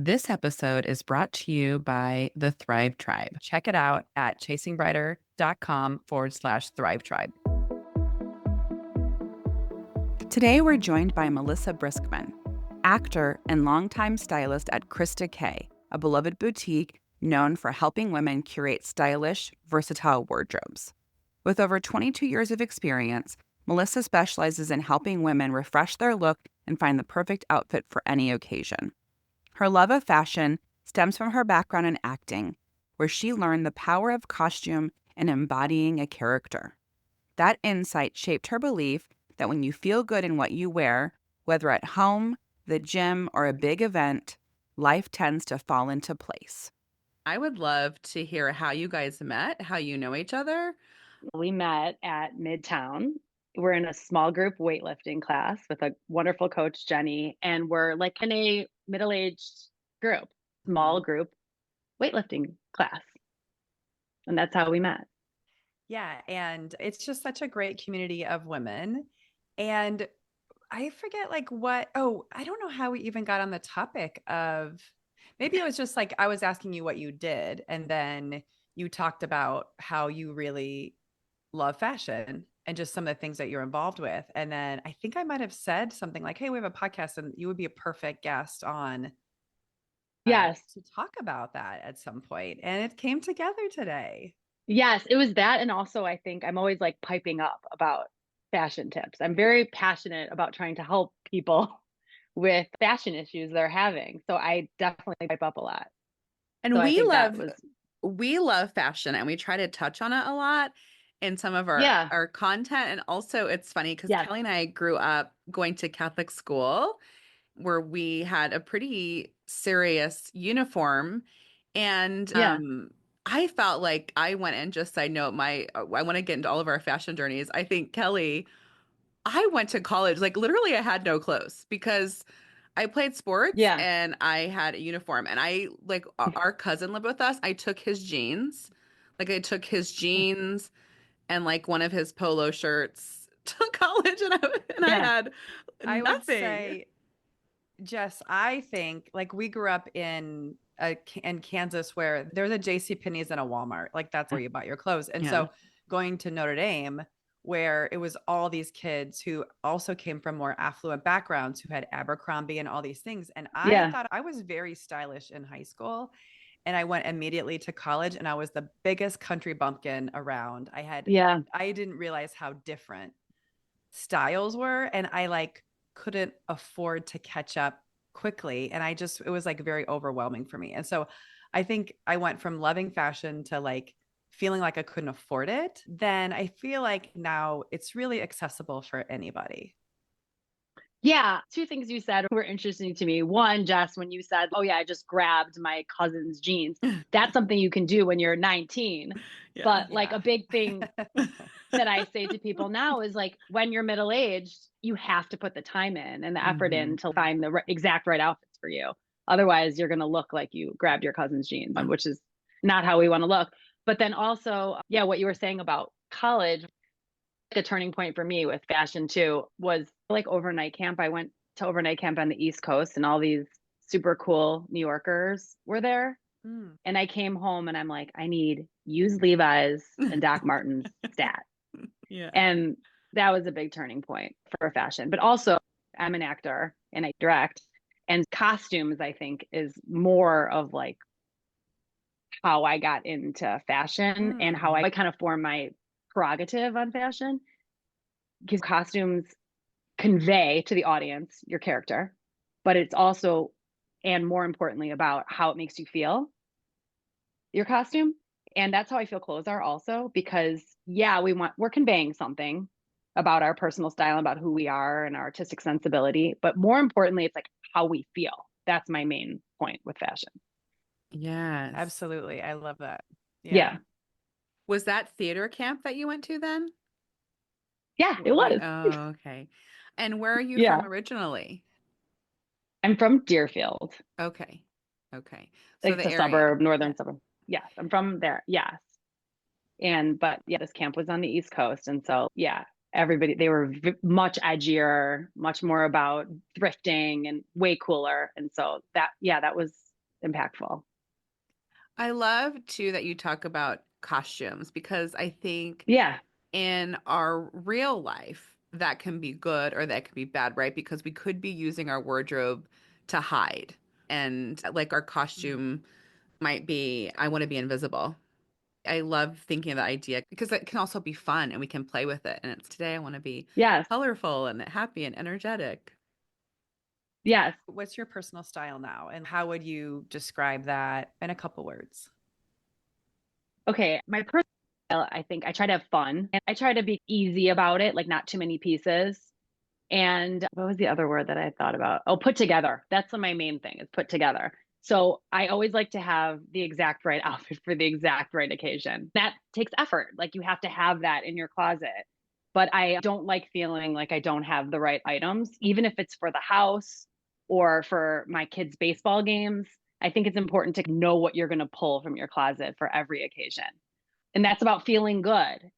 This episode is brought to you by the Thrive Tribe. Check it out at chasingbrighter.com/Thrive Tribe. Today, we're joined by Melissa Briskman, actor and longtime stylist at Krista K, a beloved boutique known for helping women curate stylish, versatile wardrobes. With over 22 years of experience, Melissa specializes in helping women refresh their look and find the perfect outfit for any occasion. Her love of fashion stems from her background in acting, where she learned the power of costume and embodying a character. That insight shaped her belief that when you feel good in what you wear, whether at home, the gym, or a big event, life tends to fall into place. I would love to hear how you guys met, how you know each other. We met at Midtown. We're in a small group weightlifting class with a wonderful coach, Jenny, and we're like in a middle-aged group, small group weightlifting class. And that's how we met. Yeah, and it's just such a great community of women. And I forget I don't know how we even got on the topic of maybe it was just like I was asking you what you did, and then you talked about how you really love fashion and just some of the things that you're involved with. And then I think I might have said something like, "Hey, we have a podcast and you would be a perfect guest on Yes. to talk about that at some point." And it came together today. Yes, it was that. And also, I think I'm always like piping up about fashion tips. I'm very passionate about trying to help people with fashion issues they're having. So I definitely pipe up a lot. And So I we think that love was, we love fashion, and we try to touch on it a lot in some of our yeah, our content. And also it's funny because yes, Kelly and I grew up going to Catholic school where we had a pretty serious uniform. And yeah, I felt like I went in, just side note, I want to get into all of our fashion journeys. I think Kelly, I went to college, like literally I had no clothes because I played sports yeah, and I had a uniform, and I like our cousin lived with us. I took his jeans. Like I took his jeans and like one of his polo shirts to college, and I yeah, had I would nothing. say, Jess, I think like we grew up in Kansas where there's a J.C. Penney's and a Walmart. Like that's where you bought your clothes. And Yeah. so going to Notre Dame, where it was all these kids who also came from more affluent backgrounds, who had Abercrombie and all these things. And I yeah, thought I was very stylish in high school. And I went immediately to college and I was the biggest country bumpkin around. yeah. I didn't realize how different styles were, and I like couldn't afford to catch up quickly, and it was like very overwhelming for me. And so I think I went from loving fashion to like feeling like I couldn't afford it. Then I feel like now it's really accessible for anybody. Yeah, two things you said were interesting to me. One, Jess, when you said, "Oh yeah, I just grabbed my cousin's jeans." That's something you can do when you're 19. Yeah. But like a Yeah. big thing that I say to people now is like when you're middle-aged, you have to put the time in and the effort in Hmm. to find the exact right outfits for you. Otherwise, you're going to look like you grabbed your cousin's jeans, which is not how we want to look. But then also, yeah, what you were saying about college, a turning point for me with fashion too was like overnight camp. I went to overnight camp on the East Coast and all these super cool New Yorkers were there. Mm. And I came home and I'm like, I need used Levi's and Doc Martens stat. Yeah. And that was a big turning point for fashion. But also, I'm an actor and I direct, and costumes, I think, is more of like how I got into fashion and how Mm. I kind of formed my prerogative on fashion because costumes convey to the audience your character, but it's also, and more importantly, about how it makes you feel, your costume. And that's how I feel clothes are also, because yeah, we're conveying something about our personal style and about who we are and our artistic sensibility. But more importantly, it's like how we feel. That's my main point with fashion. Yes. Absolutely. I love that. Yeah. Yeah. Was that theater camp that you went to then? Yeah, it Were you, was. oh, okay. And where are you from Yeah. originally? I'm from Deerfield. Okay. Okay. So It's the a area. suburb, northern Yeah. suburb. Yes, I'm from there. Yes. And but yeah, this camp was on the East Coast, and so yeah, everybody they were much edgier, much more about thrifting and way cooler. And so that yeah, that was impactful. I love too that you talk about costumes because I think Yeah. in our real life that can be good or that can be bad, right? Because we could be using our wardrobe to hide. And like our costume might be, I want to be invisible. I love thinking of the idea because it can also be fun and we can play with it. And it's today I want to be Yes. colorful and happy and energetic. Yes. What's your personal style now? And how would you describe that in a couple words? Okay. My personal style, I think I try to have fun and I try to be easy about it, like not too many pieces. And what was the other word that I thought about? Oh, put together. That's my main thing is put together. So I always like to have the exact right outfit for the exact right occasion. That takes effort. Like you have to have that in your closet. But I don't like feeling like I don't have the right items, even if it's for the house or for my kids' baseball games. I think it's important to know what you're going to pull from your closet for every occasion. And that's about feeling good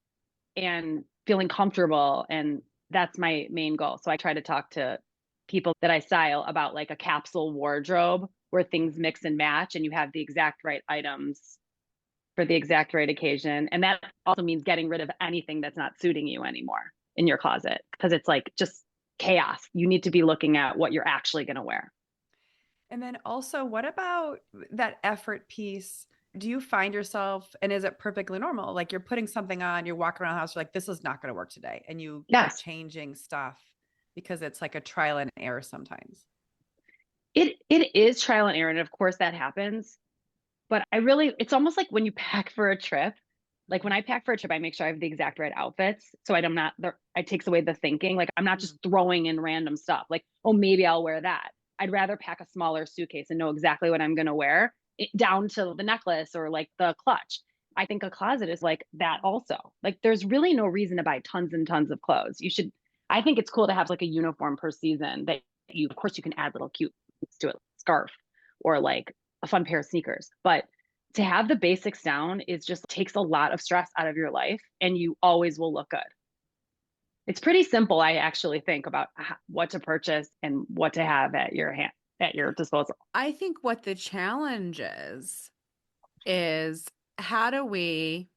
and feeling comfortable. And that's my main goal. So I try to talk to people that I style about like a capsule wardrobe where things mix and match and you have the exact right items for the exact right occasion. And that also means getting rid of anything that's not suiting you anymore in your closet because it's like just chaos. You need to be looking at what you're actually going to wear. And then also, what about that effort piece? Do you find yourself, and is it perfectly normal? Like you're putting something on, you're walking around the house, you're like, this is not going to work today. And you are Yes. changing stuff because it's like a trial and error sometimes. It is trial and error. And of course that happens. But I really, it's almost like when you pack for a trip. Like when I pack for a trip, I make sure I have the exact right outfits. So I'm not, it takes away the thinking. Like I'm not just throwing in random stuff. Like, oh, maybe I'll wear that. I'd rather pack a smaller suitcase and know exactly what I'm going to wear down to the necklace or like the clutch. I think a closet is like that also. Like there's really no reason to buy tons and tons of clothes. You should, I think it's cool to have like a uniform per season that you, of course, you can add little cute things to it, scarf or like a fun pair of sneakers. But to have the basics down is just takes a lot of stress out of your life and you always will look good. It's pretty simple, I actually think, about what to purchase and what to have at your hand at your disposal. I think what the challenge is how do we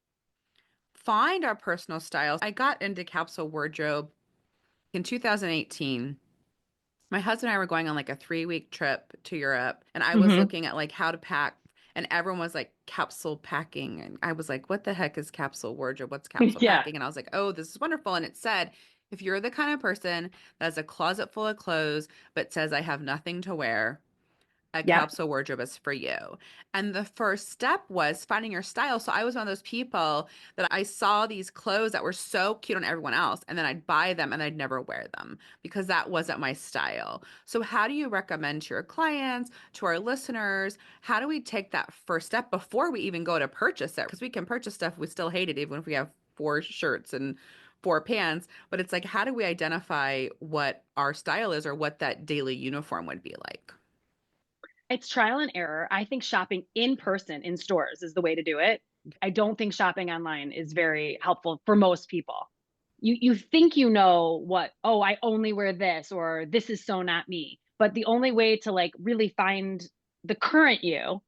find our personal styles? I got into capsule wardrobe in 2018. My husband and I were going on like a 3-week trip to Europe, and I was Mm-hmm. looking at like how to pack, and everyone was like capsule packing. And I was like, what the heck is capsule wardrobe? What's capsule Yeah. packing? And I was like, oh, this is wonderful. And it said, if you're the kind of person that has a closet full of clothes, but says, I have nothing to wear, a Yep. capsule wardrobe is for you. And the first step was finding your style. So I was one of those people that I saw these clothes that were so cute on everyone else, and then I'd buy them and I'd never wear them because that wasn't my style. So, how do you recommend to your clients, to our listeners, how do we take that first step before we even go to purchase it? Because we can purchase stuff we still hate it, even if we have 4 shirts and 4 pants. But it's like, how do we identify what our style is or what that daily uniform would be like? It's trial and error. I think shopping in person in stores is the way to do it. I don't think shopping online is very helpful for most people. You think you know what, oh, I only wear this or this is so not me. But the only way to like really find the current you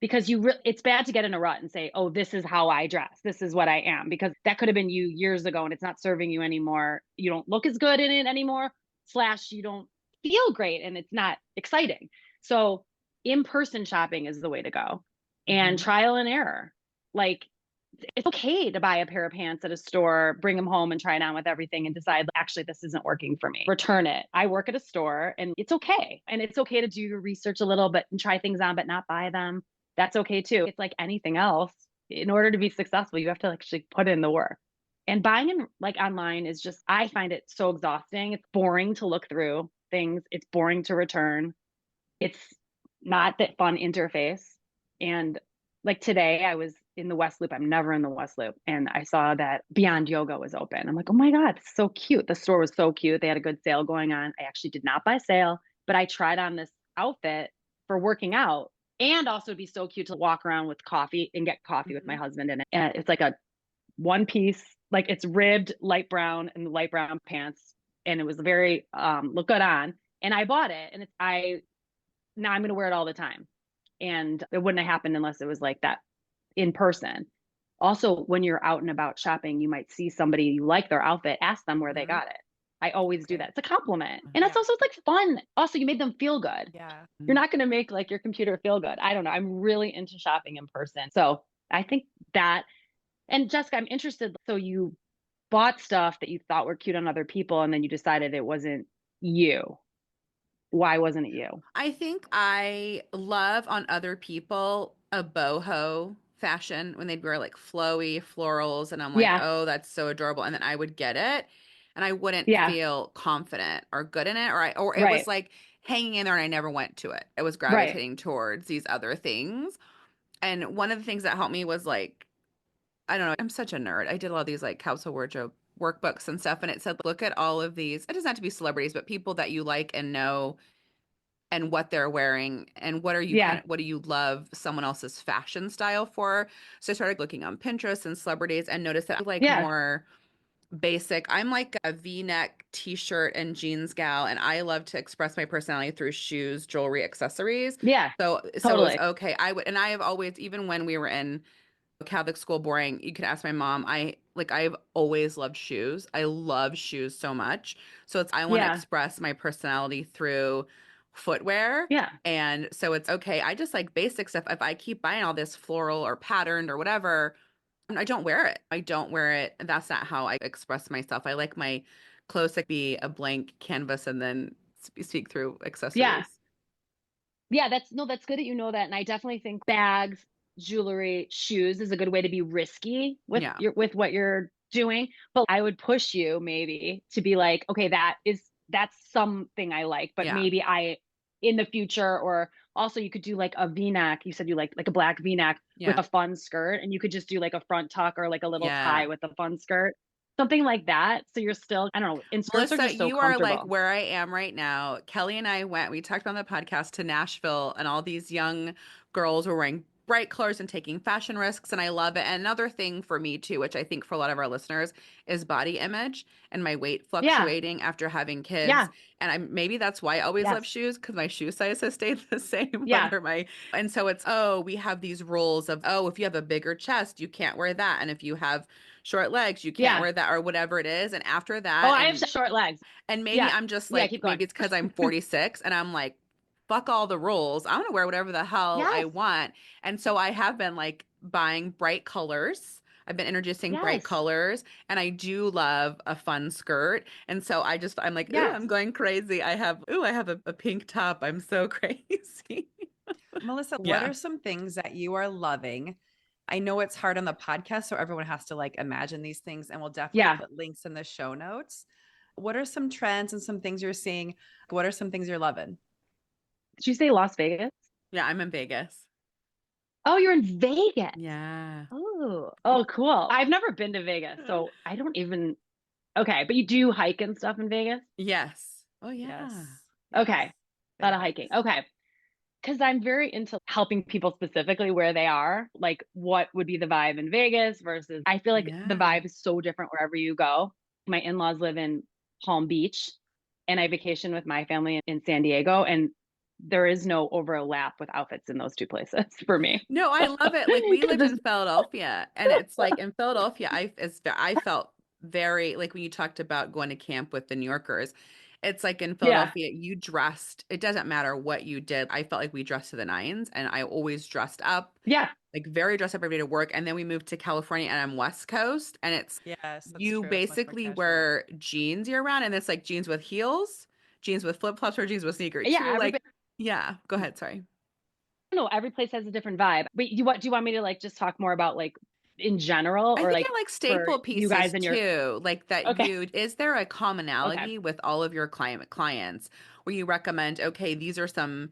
because it's bad to get in a rut and say, oh, this is how I dress. This is what I am because that could have been you years ago and it's not serving you anymore. You don't look as good in it anymore. Slash you don't feel great and it's not exciting. So in-person shopping is the way to go and Mhm. trial and error. Like it's okay to buy a pair of pants at a store, bring them home and try it on with everything and decide, actually, this isn't working for me. Return it. I work at a store and it's okay. And it's okay to do your research a little bit and try things on, but not buy them. That's okay too. It's like anything else. In order to be successful, you have to actually put in the work. And buying in like online is just, I find it so exhausting. It's boring to look through things. It's boring to return. It's not that fun interface. And like today, I was in the West Loop. I'm never in the West Loop. And I saw that Beyond Yoga was open. I'm like, oh my God, it's so cute. The store was so cute. They had a good sale going on. I actually did not buy sale, but I tried on this outfit for working out and also it'd be so cute to walk around with coffee and get coffee with my Mhm. husband in it. And it's like a one piece, like it's ribbed light brown and light brown pants. And it was very look good on. And I bought it and now I'm going to wear it all the time. And it wouldn't have happened unless it was like that in person. Also, when you're out and about shopping, you might see somebody you like their outfit, ask them where they Mhm. got it. I always do Okay. that. It's a compliment. And Yeah. it's like fun. Also, you made them feel good. Yeah. You're not going to make like your computer feel good. I don't know. I'm really into shopping in person. So I think that, and Jessica, I'm interested. So you bought stuff that you thought were cute on other people and then you decided it wasn't you. Why wasn't it you? I think I love on other people a boho fashion when they'd wear like flowy florals, and I'm like, Yeah. oh, that's so adorable. And then I would get it and I wouldn't Yeah. feel confident or good in it, or it was Right. like hanging in there and I never went to it. It was Right. gravitating towards these other things. And one of the things that helped me was like, I don't know, I'm such a nerd. I did a lot of these like capsule wardrobe workbooks and stuff, and it said, look at all of these. It doesn't have to be celebrities, but people that you like and know and what they're wearing and Yeah. what do you love someone else's fashion style for. So I started looking on Pinterest and celebrities and noticed that I like Yeah. more basic. I'm like a V-neck t-shirt and jeans gal, and I love to express my personality through shoes, jewelry, accessories. Yeah. So it was Totally. okay. I have always, even when we were in Catholic school, boring, you could ask my mom. I've always loved shoes. I love shoes so much. So I want to Yeah. express my personality through footwear. Yeah. And so it's okay. I just like basic stuff. If I keep buying all this floral or patterned or whatever, I don't wear it. I don't wear it. That's not how I express myself. I like my clothes to be a blank canvas and then speak through Yeah. accessories. Yeah. That's good that you know that. And I definitely think bags, jewelry, shoes is a good way to be risky Yeah. with what you're doing. But I would push you maybe to be like, okay, that's something I like, but Yeah. maybe I in the future, or also you could do like a V-neck. You said you like a black V-neck with Yeah. a fun skirt, and you could just do like a front tuck or like a little Yeah. tie with a fun skirt. Something like that. So you're still, I don't know, and skirts are Melissa, just so you are like comfortable. where I am right now. Kelly and I we talked on the podcast to Nashville, and all these young girls were wearing bright colors and taking fashion risks, and I love it. And another thing for me too, which I think for a lot of our listeners, is body image and my weight Yeah. fluctuating after having kids. Yeah. And maybe that's why I always love Yes. shoes, because my shoe size has stayed the same, Yeah. whether my and so it's, oh, we have these rules of, oh, if you have a bigger chest, you can't wear that. And if you have short legs, you can't Yeah. wear that, or whatever it is. And after Oh, that, I have short legs. and maybe Yeah. I'm just Yeah. like, Keep going. maybe it's because I'm 46 and I'm like, fuck all the rules. I want to wear whatever the hell I Yes. want. And so I have been like buying bright colors. I've been introducing bright Yes. colors, and I do love a fun skirt. And so I'm like, ooh, Yes. I'm going crazy. I have a pink top. I'm so crazy. Melissa, what Yeah. are some things that you are loving? I know it's hard on the podcast, so everyone has to like imagine these things, and we'll definitely Yeah. put links in the show notes. What are some trends and some things you're seeing? What are some things you're loving? Did you say Las Vegas? Yeah, I'm in Vegas. Oh, you're in Vegas. Yeah. Oh, cool. I've never been to Vegas, so I don't even. Okay, but you do hike and stuff in Vegas? Yes. Oh, yeah. Yes. Okay, Yes. a lot Very of hiking. nice. Okay, because I'm very into helping people specifically where they are, like what would be the vibe in Vegas versus. I feel like the Yeah. vibe is so different wherever you go. My in-laws live in Palm Beach, and I vacation with my family in San Diego, and there is no overlap with outfits in those two places for me. No, I love it. Like we 'Cause lived there's- in Philadelphia, and it's like in Philadelphia, I felt very like when you talked about going to camp with the New Yorkers. It's like in yeah, Philadelphia, you dressed, it doesn't matter what you did. I felt like we dressed to the nines, and I always dressed up, yeah, like very dressed up every day to work. And then we moved to California, and I'm West Coast, and it's Yes, that's you true. It's much more basically casual. wear jeans year round, and it's like jeans with heels, jeans with flip flops, or jeans with sneakers yeah. too. Like, Everybody, yeah, go ahead. Sorry. no, every place has a different vibe. But do you want me to like just talk more about like in general, I or think like I like for staple you guys pieces and your too. Like that okay, is there a okay, commonality with all of your clients where you recommend, okay, these are some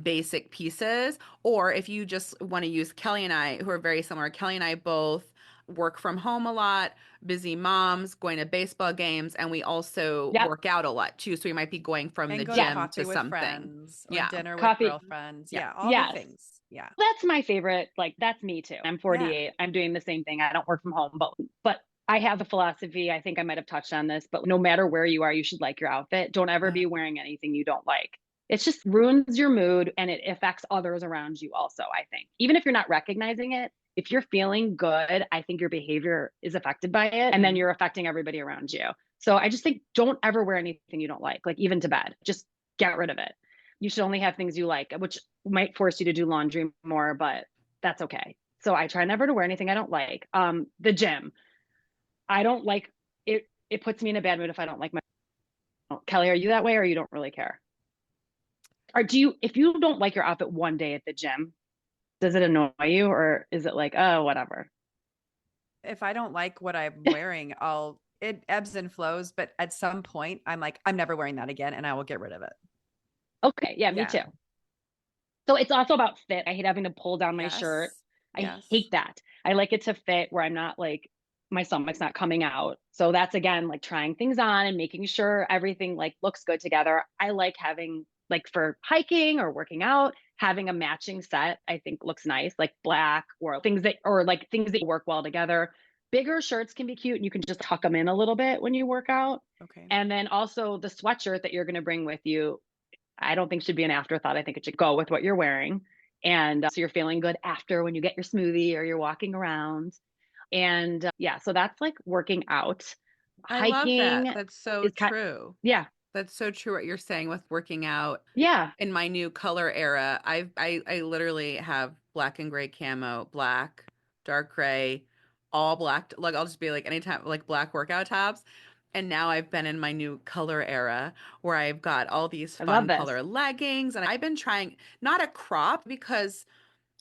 basic pieces? Or if you just want to use Kelly and I, who are very similar, Kelly and I both work from home a lot, busy moms, going to baseball games, and we also yep, work out a lot too. So we might be going from the And go to yes, gym to coffee with something. friends or Yeah. dinner with coffee, girlfriends. Yeah. Yeah, all the yes. things. Yeah. That's my favorite. Like that's me too. I'm Yeah. 48. I'm doing the same thing. I don't work from home, but I have the philosophy. I think I might have touched on this, but no matter where you are, you should like your outfit. Don't ever Yeah. be wearing anything you don't like. It just ruins your mood and it affects others around you also, I think. Even if you're not recognizing it, if you're feeling good, I think your behavior is affected by it and then you're affecting everybody around you. So I just think don't ever wear anything you don't like even to bed. Just get rid of it. You should only have things you like, which might force you to do laundry more, but that's okay. So I try never to wear anything I don't like. The gym. I don't like it. It puts me in a bad mood if I don't like my Kelly, are you that way or you don't really care? Or do you, if you don't like your outfit one day at the gym, does it annoy you or is it like, oh, whatever? If I don't like what I'm wearing, it ebbs and flows, but at some point I'm like, I'm never wearing that again and I will get rid of it. Okay. Yeah, me too. So it's also about fit. I hate having to pull down my shirt. I hate that. I like it to fit where I'm not like, my stomach's not coming out. So that's again, like trying things on and making sure everything like looks good together. I like having like for hiking or working out, having a matching set, I think looks nice, like black or things that work well together. Bigger shirts can be cute and you can just tuck them in a little bit when you work out. Okay. And then also the sweatshirt that you're going to bring with you, I don't think should be an afterthought. I think it should go with what you're wearing. And so you're feeling good after when you get your smoothie or you're walking around. And yeah, so that's like working out. I love Hiking that. That's so true. Yeah. That's so true what you're saying with working out. Yeah. In my new color era, I literally have black and gray camo, black, dark gray, all black. Like I'll just be like anytime like black workout tops. And now I've been in my new color era where I've got all these I love fun this. color leggings and I've been trying not a crop because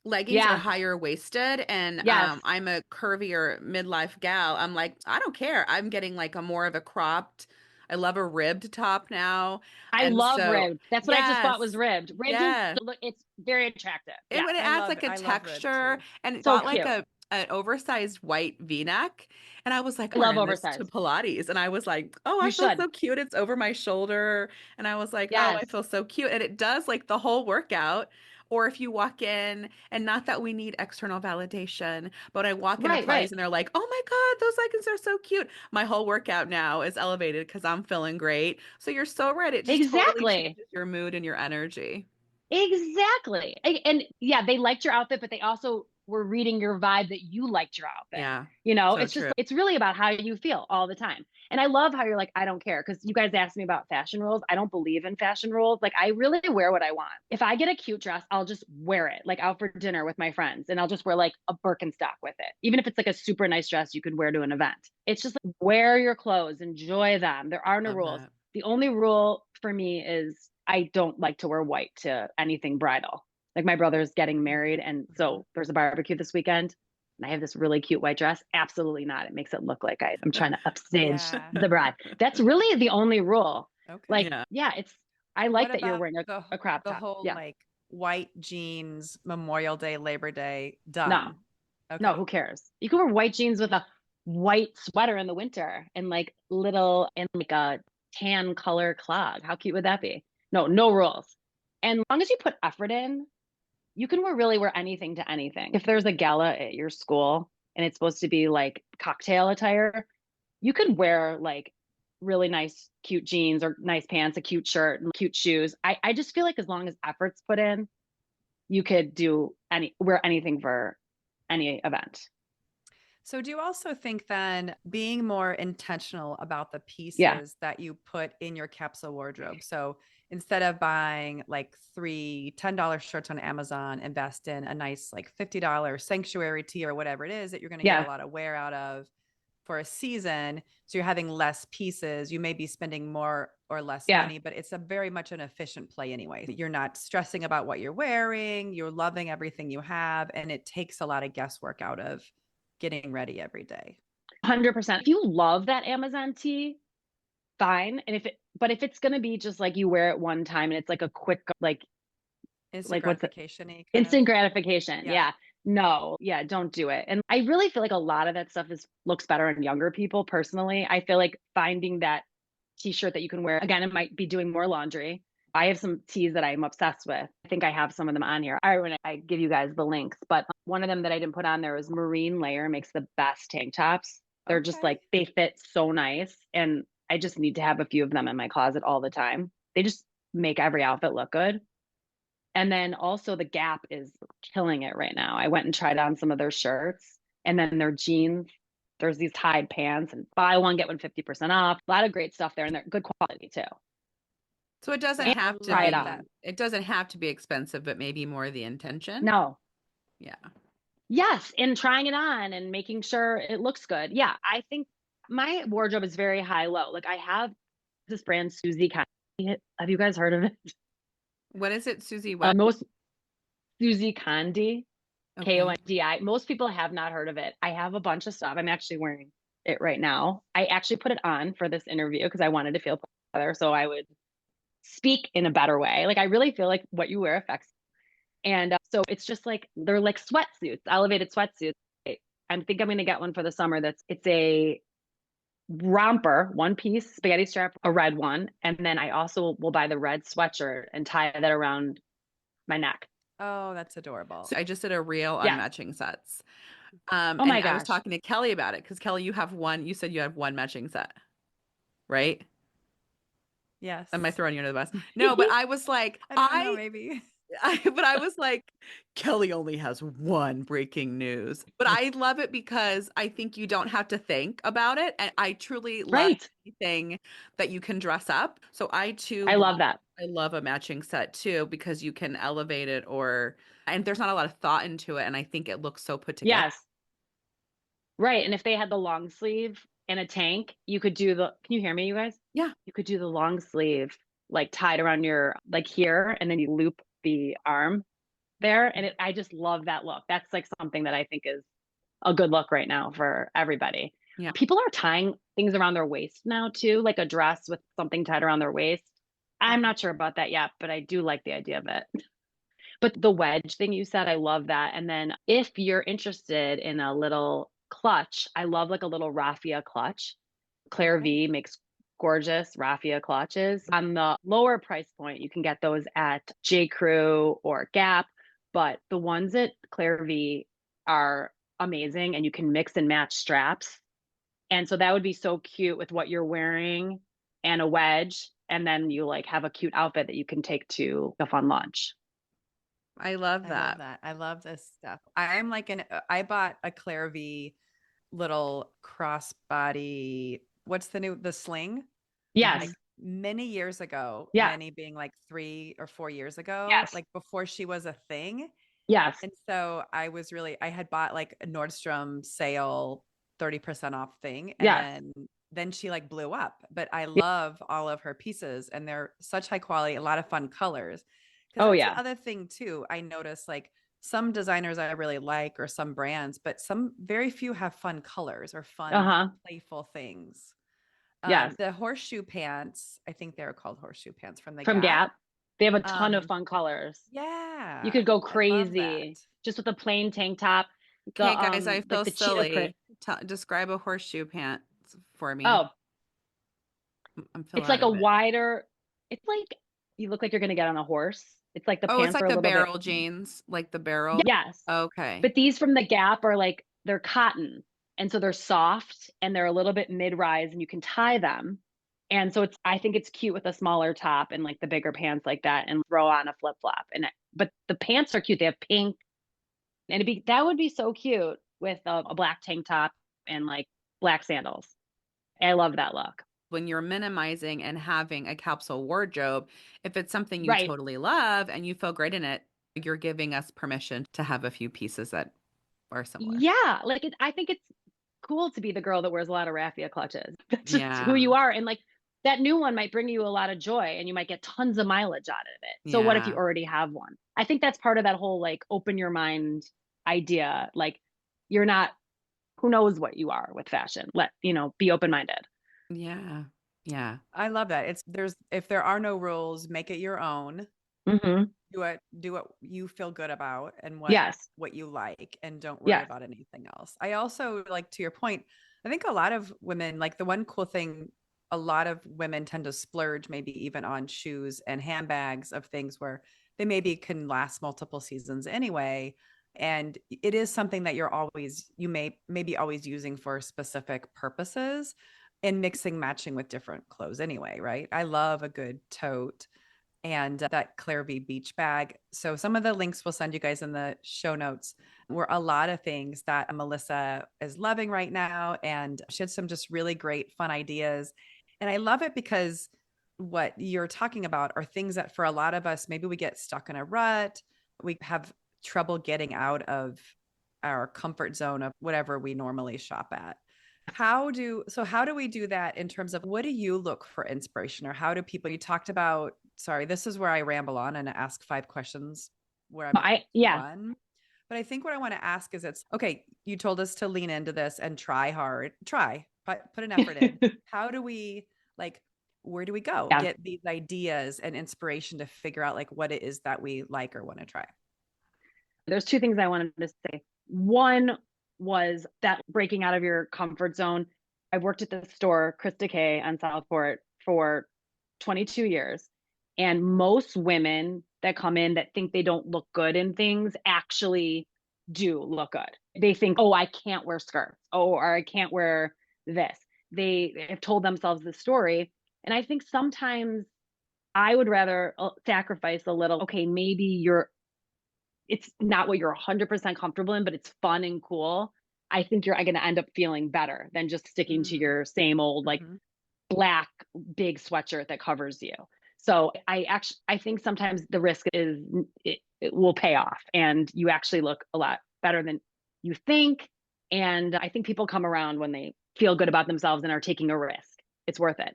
leggings are Yeah. higher waisted and Yes. I'm a curvier midlife gal. I'm like, I don't care. I'm getting like a more of a cropped. I love a ribbed top now. I And love so, ribbed. That's what I just bought was yes, ribbed. Ribbed is yes. look, it's very attractive. And Yeah. when it I adds love like a I love rib texture too. and it So got like cute. an oversized white V-neck. And I was like I love wearing this to oversized. Pilates. And I was like, oh, I You feel should. so cute. It's over my shoulder. And I was like, oh, I Yes. feel so cute. And it does like the whole workout. Or if you walk in, and not that we need external validation, but I walk into Right, Pilates right. and they're like, oh my God, those leggings are so cute. My whole workout now is elevated because I'm feeling great. So you're so right. It just totally Exactly. changes your mood and your energy. Exactly. And yeah, they liked your outfit, but they also were reading your vibe that you liked your outfit. Yeah, You know, so it's just, true. it's really about how you feel all the time. And I love how you're like, I don't care. Cause you guys asked me about fashion rules. I don't believe in fashion rules. Like, I really wear what I want. If I get a cute dress, I'll just wear it, like out for dinner with my friends, and I'll just wear like a Birkenstock with it. Even if it's like a super nice dress you could wear to an event. It's just like, wear your clothes, enjoy them. There are no Love rules. that. The only rule for me is I don't like to wear white to anything bridal. Like my brother's getting married, and so there's a barbecue this weekend. And I have this really cute white dress. Absolutely not. It makes it look like I'm trying to upstage Yeah. the bride. That's really the only rule. Okay. Like, Yeah. yeah, I like What that you're about wearing a crop the top. whole Yeah. like white jeans, Memorial Day, Labor Day, No, done? no, Okay. who cares? You can wear white jeans with a white sweater in the winter and like little and like a tan color clog. How cute would that be? No, no rules. And as long as you put effort in, you can really wear anything to anything. If there's a gala at your school and it's supposed to be like cocktail attire, you could wear like really nice, cute jeans or nice pants, a cute shirt, and cute shoes. I just feel like as long as effort's put in, you could wear anything for any event. So do you also think then being more intentional about the Yeah. pieces that you put in your capsule wardrobe? So instead of buying like three $10 shirts on Amazon, invest in a nice like $50 sanctuary tee or whatever it is that you're going to get Yeah. a lot of wear out of for a season. So you're having less pieces. You may be spending more or less Yeah. money, but it's a very much an efficient play anyway. You're not stressing about what you're wearing. You're loving everything you have. And it takes a lot of guesswork out of getting ready every day. 100%. If you love that Amazon tee, fine. But if it's going to be just like you wear it one time and it's like a quick, like Instant what's it? gratification-y kind Instant of. gratification. Yeah. Yeah. No, yeah, don't do it. And I really feel like a lot of that stuff looks better on younger people personally. I feel like finding that t-shirt that you can wear, again, it might be doing more laundry. I have some tees that I'm obsessed with. I think I have some of them on here. When I give you guys the links, but one of them that I didn't put on there is Marine Layer makes the best tank tops. They're just like, they fit so nice. And I just need to have a few of them in my closet all the time. They just make every outfit look good. And then also the Gap is killing it right now. I went and tried on some of their shirts and then their jeans. There's these tied pants and buy one, get one 50% off. A lot of great stuff there and they're good quality too. So it doesn't And have to try it be on. it doesn't have to be expensive, but maybe more the intention. No. Yeah. Yes. And trying it on and making sure it looks good. Yeah. I think my wardrobe is very high low. Like I have this brand, Susie Condi. Have you guys heard of it? What is it, Susie? What? Most Susie Condi. Okay. Kondi. Most people have not heard of it. I have a bunch of stuff. I'm actually wearing it right now. I actually put it on for this interview because I wanted to feel better so I would speak in a better way. Like I really feel like what you wear affects. And so it's just like they're like sweatsuits, elevated sweatsuits. I think I'm going to get one for the summer. It's a romper, one piece, spaghetti strap, a red one, and then I also will buy the red sweatshirt and tie that around my neck. Oh, that's adorable. So I just did a reel on Yeah. matching sets. Oh and my I was gosh. talking to Kelly about it because Kelly, you said you have one matching set, right? Yes. Am I throwing you under the bus? No, but I was like, I don't know, maybe. but I was like, Kelly only has one breaking news. But I love it because I think you don't have to think about it. And I truly love Right. anything that you can dress up. So I too I love that. I love a matching set too because you can elevate it and there's not a lot of thought into it. And I think it looks so put together. Yes. Right. And if they had the long sleeve and a tank, you could do can you hear me, you guys? Yeah. You could do the long sleeve, like tied around your, like here, and then you loop the arm there. And I just love that look. That's like something that I think is a good look right now for everybody. Yeah. People are tying things around their waist now too, like a dress with something tied around their waist. I'm not sure about that yet, but I do like the idea of it. But the wedge thing you said, I love that. And then if you're interested in a little clutch, I love like a little raffia clutch. Claire V makes gorgeous raffia clutches. On the lower price point, you can get those at J. Crew or Gap, but the ones at Claire V are amazing and you can mix and match straps. And so that would be so cute with what you're wearing and a wedge. And then you like have a cute outfit that you can take to a fun lunch. I love I that. love that. I love this stuff. I'm like I bought a Claire V little crossbody. What's the sling? Yes. Like many years ago, Yeah. many being like 3 or 4 years ago, Yes. like before she was a thing. Yes. And so I had bought like a Nordstrom sale 30% off thing. And Yes. then she like blew up. But I love all of her pieces and they're such high quality, a lot of fun colors. Oh, That's yeah. the other thing too. I noticed like some designers I really like or some brands, but some very few have fun colors or fun, playful things. Yes. The horseshoe pants, I think they're called horseshoe pants from From Gap. They have a ton of fun colors. Yeah. You could go I love crazy that. just with a plain tank top. Okay, guys, I Like feel the cheetah print. silly. Describe a horseshoe pants for me. Oh, I'm feeling it's like out a of it. wider, it's like you look like you're gonna get on a horse. It's like the Oh, it's pants like are a the little bit. barrel jeans, like the barrel. Yes. Okay. But these from the Gap are like they're cotton. And so they're soft and they're a little bit mid-rise and you can tie them. And so I think it's cute with a smaller top and like the bigger pants like that and throw on a flip-flop. But the pants are cute. They have pink and that would be so cute with a black tank top and like black sandals. I love that look. When you're minimizing and having a capsule wardrobe, if it's something you Right. totally love and you feel great in it, you're giving us permission to have a few pieces that are similar. Yeah, like I think it's cool to be the girl that wears a lot of raffia clutches. That's just who Yeah. you are. And like that new one might bring you a lot of joy and you might get tons of mileage out of it. So what if you Yeah. already have one? I think that's part of that whole like open your mind idea. Like you're not, who knows what you are with fashion. Be open-minded. Yeah. Yeah. I love that. If there are no rules, make it your own. Mm-hmm. Do what you feel good about and Yes. what you like and don't worry Yes. about anything else. I also like to your point, I think a lot of women like the one cool thing, a lot of women tend to splurge maybe even on shoes and handbags of things where they maybe can last multiple seasons anyway. And it is something that you may be always using for specific purposes and mixing matching with different clothes anyway, right? I love a good tote and that Claire V beach bag. So some of the links we'll send you guys in the show notes were a lot of things that Melissa is loving right now. And she had some just really great fun ideas. And I love it because what you're talking about are things that for a lot of us, maybe we get stuck in a rut. We have trouble getting out of our comfort zone of whatever we normally shop at. How do we do that in terms of what do you look for inspiration, or how do people, you talked about, sorry, this is where I ramble on and ask 5 questions where I'm one. But I think what I want to ask is, it's okay, you told us to lean into this and try hard, put an effort in. How do we, like, where do we go get these ideas and inspiration to figure out like what it is that we like or want to try? There's 2 things I wanted to say. One was that breaking out of your comfort zone. I worked at the store, Krista K on Southport, for 22 years. And most women that come in that think they don't look good in things actually do look good. They think, oh, I can't wear skirts. Oh, or I can't wear this. They have told themselves the story. And I think sometimes I would rather sacrifice a little. Okay, maybe it's not what you're 100% comfortable in, but it's fun and cool. I think you're going to end up feeling better than just sticking to your same old, like black big sweatshirt that covers you. So I think sometimes the risk is it will pay off and you actually look a lot better than you think. And I think people come around when they feel good about themselves and are taking a risk. It's worth it.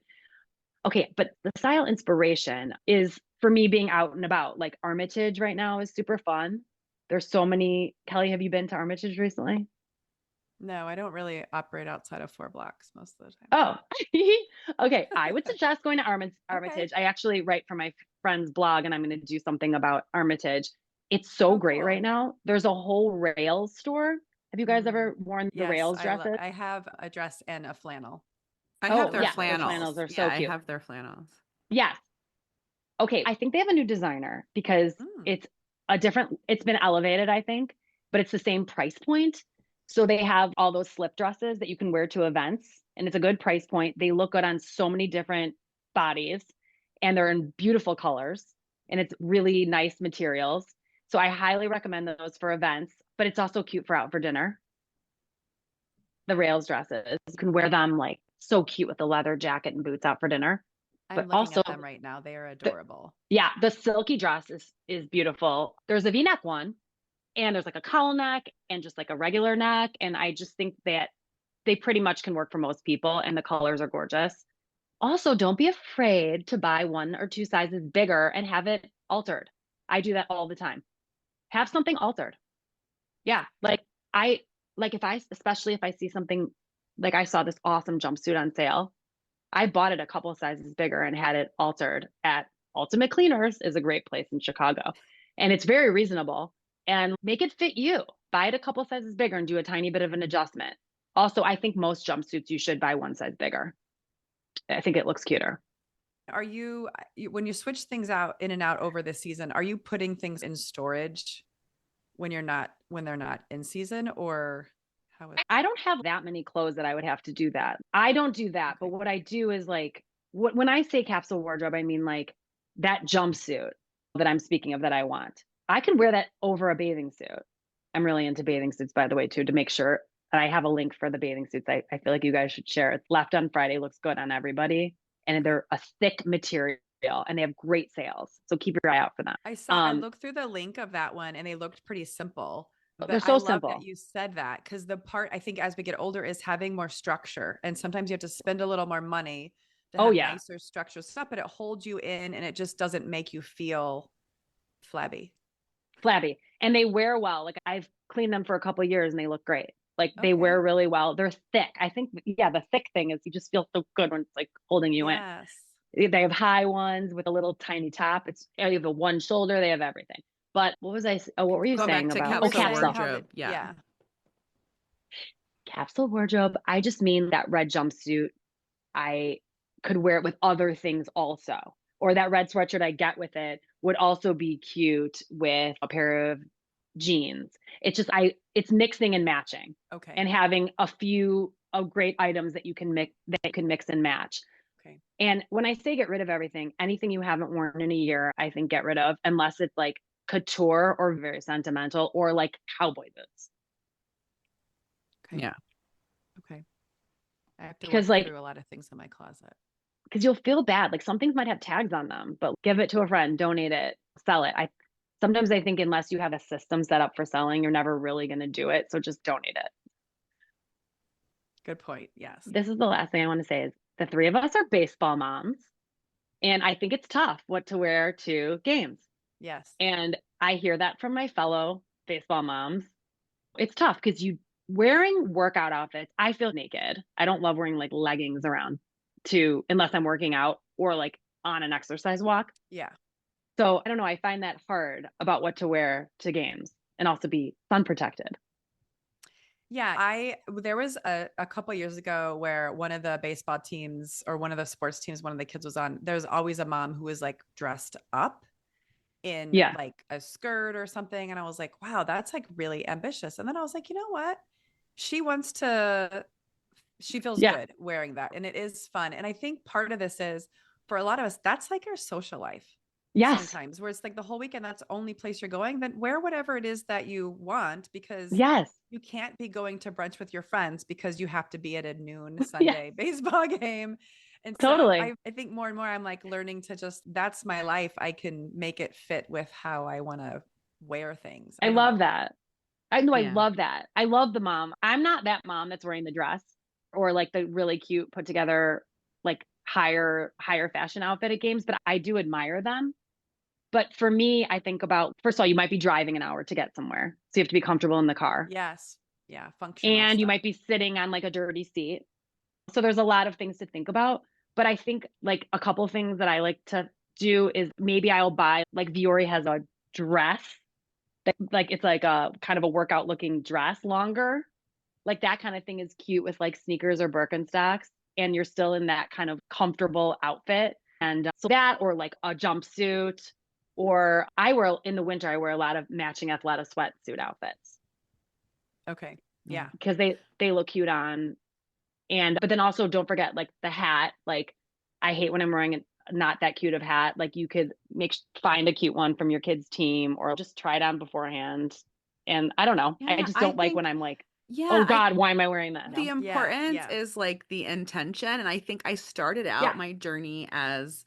Okay, but the style inspiration is for me being out and about. Like Armitage right now is super fun. There's so many. Kelly, have you been to Armitage recently? No, I don't really operate outside of 4 blocks most of the time. Oh, okay. I would suggest going to Armitage. Okay. I actually write for my friend's blog and I'm going to do something about Armitage. It's so great right now. There's a whole Rails store. Have you guys ever worn the Rails dresses? I have a dress and a flannel. I have their flannels. Their flannels are so cute. I have their flannels. Yes. Okay. I think they have a new designer because it's been elevated, I think, but it's the same price point. So they have all those slip dresses that you can wear to events and it's a good price point. They look good on so many different bodies and they're in beautiful colors and it's really nice materials. So I highly recommend those for events, but it's also cute for out for dinner. The Rails dresses, you can wear them like so cute with the leather jacket and boots out for dinner. I'm looking at them right now. They are adorable. The silky dress is beautiful. There's a V-neck one and there's like a cowl neck and just like a regular neck. And I just think that they pretty much can work for most people and the colors are gorgeous. Also, don't be afraid to buy 1 or 2 sizes bigger and have it altered. I do that all the time. Have something altered. Yeah. Especially if I see something, like I saw this awesome jumpsuit on sale. I bought it a couple of sizes bigger and had it altered at Ultimate Cleaners, is a great place in Chicago. And it's very reasonable and make it fit you. Buy it a couple of sizes bigger and do a tiny bit of an adjustment. Also, I think most jumpsuits you should buy 1 size bigger. I think it looks cuter. Are you, when you switch things out in and out over this season, are you putting things in storage when they're not in season, or how is I don't have that many clothes that I would have to do that. I don't do that. But what I do is like, when I say capsule wardrobe, I mean like that jumpsuit that I'm speaking of that I want. I can wear that over a bathing suit. I'm really into bathing suits, by the way, too, to make sure. And I have a link for the bathing suits. I feel like you guys should share. It's Left on Friday, looks good on everybody. And they're a thick material and they have great sales. So keep your eye out for them. I looked through the link of that one and they looked pretty simple. But they're so I love simple. that you said that, because the part I think as we get older is having more structure. And sometimes you have to spend a little more money to have nicer structured stuff, but it holds you in and it just doesn't make you feel flabby. And they wear well. Like I've cleaned them for a couple of years and they look great. Like they wear really well. They're thick. I think, the thick thing is you just feel so good when it's like holding you in. They have high ones with a little tiny top. You have a one shoulder. They have everything. But what were you saying about capsule wardrobe? Yeah. Capsule wardrobe. I just mean that red jumpsuit. I could wear it with other things also. Or that red sweatshirt I get with it would also be cute with a pair of jeans. It's just it's mixing and matching. Okay. And having a few of great items that you can mix and match. Okay. And when I say get rid of everything, anything you haven't worn in a year, I think get rid of, unless it's like couture or very sentimental or like cowboy boots. Okay. Yeah. Okay. I have to Because work like, through a lot of things in my closet. because you'll feel bad. Like some things might have tags on them, but give it to a friend, donate it, sell it. Sometimes I think unless you have a system set up for selling, you're never really going to do it. So just donate it. Good point. Yes. This is the last thing I want to say is the three of us are baseball moms. And I think it's tough what to wear to games. Yes. And I hear that from my fellow baseball moms. It's tough because you wearing workout outfits, I feel naked. I don't love wearing like leggings around unless I'm working out or like on an exercise walk. Yeah. So I don't know. I find that hard about what to wear to games and also be sun protected. Yeah, there was a couple years ago where one of the baseball teams or one of the sports teams, one of the kids was on, there's always a mom who was like dressed up in Yeah. like a skirt or something. And I was like, wow, that's like really ambitious. And then I was like, you know what? She feels Yeah. good wearing that. And it is fun. And I think part of this is for a lot of us, that's like our social life. Yes. Sometimes where it's like the whole weekend, that's the only place you're going, then wear whatever it is that you want because Yes. you can't be going to brunch with your friends because you have to be at a noon Sunday baseball game. And so Totally. I think more and more I'm like learning to just, that's my life. I can make it fit with how I want to wear things. I don't love know. that. I know. I Yeah. love that. I love the mom. I'm not that mom that's wearing the dress or like the really cute put together, like higher fashion outfit at games, but I do admire them. But for me, I think about, first of all, you might be driving an hour to get somewhere. So you have to be comfortable in the car. Yes. Yeah. Functional And you stuff. might be sitting on like a dirty seat. So there's a lot of things to think about. But I think like a couple of things that I like to do is maybe I'll buy, like Viore has a dress that like it's like a kind of a workout looking dress, longer. Like that kind of thing is cute with like sneakers or Birkenstocks. And you're still in that kind of comfortable outfit. And so that, or like a jumpsuit, or in the winter, I wear a lot of matching Athleta sweatsuit outfits. Okay. Yeah. Because they look cute on. But then also don't forget like the hat. Like I hate when I'm wearing not that cute of hat. Like you could find a cute one from your kid's team or just try it on beforehand. And I don't know. Yeah, I just don't like when I'm like, yeah, oh God, why am I wearing that? The No. importance Yeah. is like the intention. And I think I started out my journey as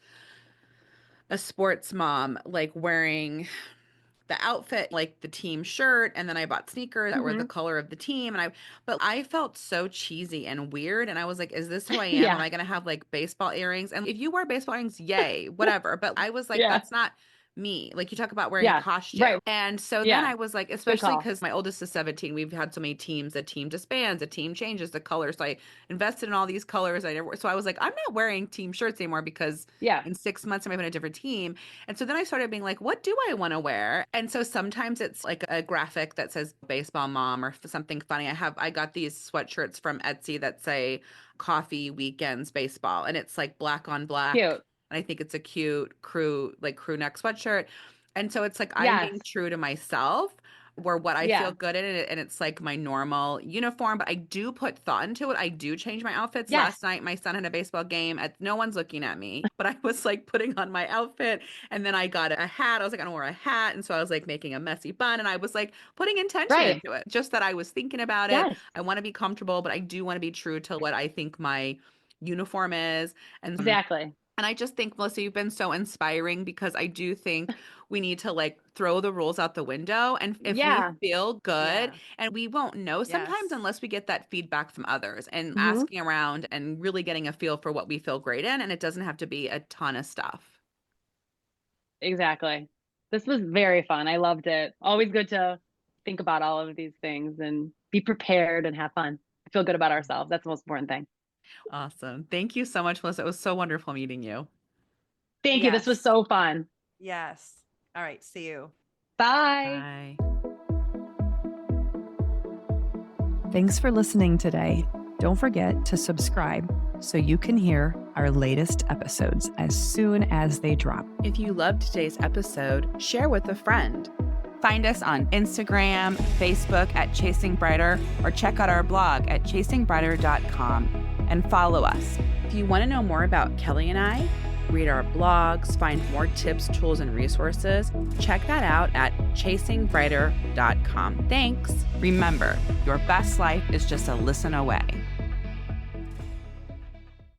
a sports mom, like wearing the outfit, like the team shirt, and then I bought sneakers that were the color of the team. But I felt so cheesy and weird. And I was like, is this who I am? Yeah. Am I gonna have like baseball earrings? And if you wear baseball earrings, yay, whatever. But I was like, Yeah. that's not me. Like you talk about wearing a costume. Right. And so Yeah. then I was like, especially call. because my oldest is 17, we've had so many teams, a team disbands, a team changes the color. So I invested in all these colors. So I was like, I'm not wearing team shirts anymore because in 6 months I'm having a different team. And so then I started being like, what do I want to wear? And so sometimes it's like a graphic that says baseball mom or something funny. I got these sweatshirts from Etsy that say coffee weekends baseball, and it's like black on black. Cute. And I think it's a cute crew neck sweatshirt. And so it's like I'm being true to myself, where what I feel good in it, and it's like my normal uniform, but I do put thought into it. I do change my outfits. Last night my son had a baseball game. No one's looking at me, but I was like putting on my outfit, and then I got a hat. I was like, I don't wear a hat, and so I was like making a messy bun, and I was like putting intention into it. Just that I was thinking about it. I want to be comfortable, but I do want to be true to what I think my uniform is. And Exactly. And I just think, Melissa, you've been so inspiring because I do think we need to like throw the rules out the window. And if we feel good, and we won't know sometimes unless we get that feedback from others and asking around and really getting a feel for what we feel great in. And it doesn't have to be a ton of stuff. Exactly. This was very fun. I loved it. Always good to think about all of these things and be prepared and have fun. Feel good about ourselves. That's the most important thing. Awesome. Thank you so much, Melissa. It was so wonderful meeting you. Thank you. This was so fun. Yes. All right. See you. Bye. Bye. Thanks for listening today. Don't forget to subscribe so you can hear our latest episodes as soon as they drop. If you loved today's episode, share with a friend. Find us on Instagram, Facebook at Chasing Brighter, or check out our blog at chasingbrighter.com and follow us. If you want to know more about Kelly and I, read our blogs, find more tips, tools, and resources, check that out at chasingbrighter.com. Thanks. Remember, your best life is just a listen away.